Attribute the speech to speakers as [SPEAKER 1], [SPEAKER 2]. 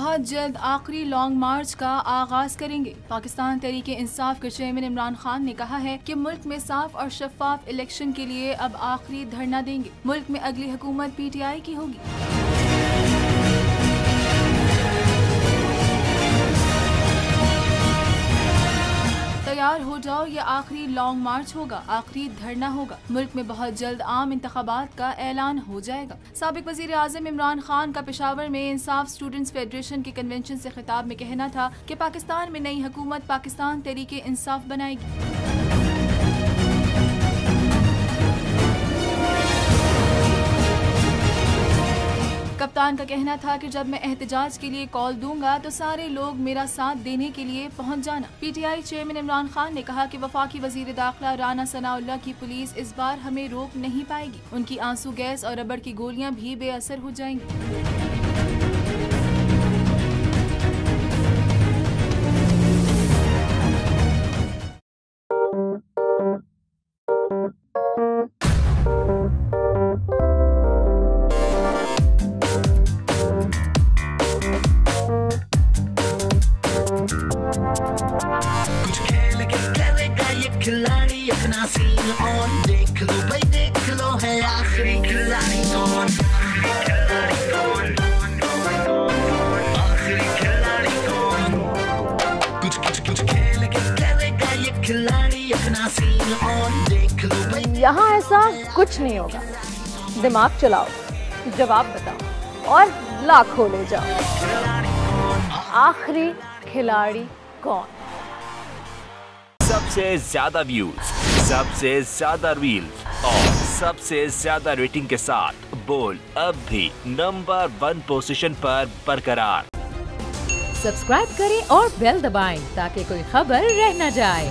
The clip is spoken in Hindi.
[SPEAKER 1] बहुत जल्द आखिरी लॉन्ग मार्च का आगाज करेंगे। पाकिस्तान तहरीक इंसाफ के चेयरमैन इमरान खान ने कहा है कि मुल्क में साफ और शफाफ इलेक्शन के लिए अब आखिरी धरना देंगे। मुल्क में अगली हुकूमत PTI की होगी। तैयार हो जाओ, ये आखिरी लॉन्ग मार्च होगा, आखिरी धरना होगा। मुल्क में बहुत जल्द आम इंतखाबात का ऐलान हो जाएगा। साबिक वजीर आज़म इमरान खान का पेशावर में इंसाफ स्टूडेंट्स फेडरेशन के कन्वेंशन से खिताब में कहना था कि पाकिस्तान में नई हुकूमत पाकिस्तान तहरीक इंसाफ बनाएगी। कप्तान का कहना था कि जब मैं एहतजाज के लिए कॉल दूंगा तो सारे लोग मेरा साथ देने के लिए पहुंच जाना। PTI चेयरमैन इमरान खान ने कहा कि वफाकी वजीर दाखिला राना सनाउल्लाह की पुलिस इस बार हमें रोक नहीं पाएगी। उनकी आंसू गैस और रबड़ की गोलियां भी बेअसर हो जाएंगी।
[SPEAKER 2] खिलाड़ी अपना सीन ऑन, देख लो भाई देख लो, है आखिरी खिलाड़ी कौन, आखिरी खिलाड़ी कौन, कुछ खेल के करेगा ये खिलाड़ी अपना सीन ऑन, देख लो भाई।
[SPEAKER 3] यहाँ ऐसा कुछ नहीं होगा। दिमाग चलाओ, जवाब बताओ और लाखों ले जाओ। आखिरी खिलाड़ी कौन?
[SPEAKER 4] सबसे ज्यादा व्यूज, सबसे ज्यादा रील्स और सबसे ज्यादा रेटिंग के साथ बोल अब भी नंबर 1 पोजीशन पर बरकरार।
[SPEAKER 5] सब्सक्राइब करें और बेल दबाएं ताकि कोई खबर रह न जाए।